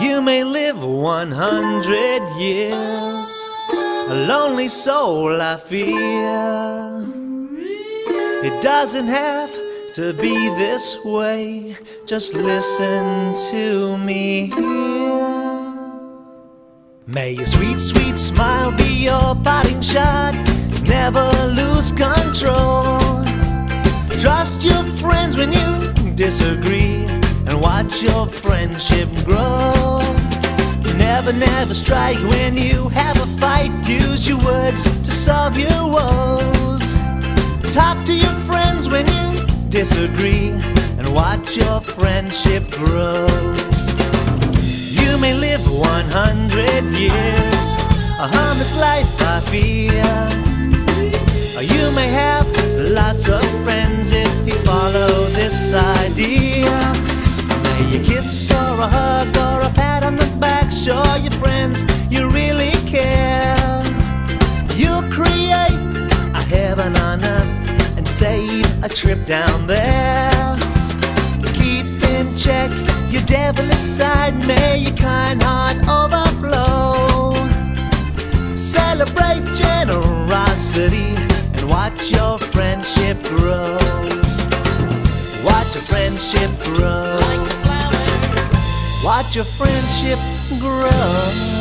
You may live 100 years, a lonely soul I fear. It doesn't have to be this way, just listen to me here. May your sweet, sweet smile be your parting shot, never lose control. Trust your friends when you disagree, and watch your friendship grow. Never, never strike when you have a fight. Use your words to solve your woes. Talk to your friends when you disagree, and watch your friendship grow. You may live 100 years, a harmless life I fear. You may have lots of friends if you follow this idea. May a kiss or a hug or a pat on the back show your friends you really care. You'll create a heaven on earth and save a trip down there. Keep in check your devilish side, may your kind heart overflow. Celebrate generosity and watch your friendship grow. Watch your friendship grow. Watch your friendship grow.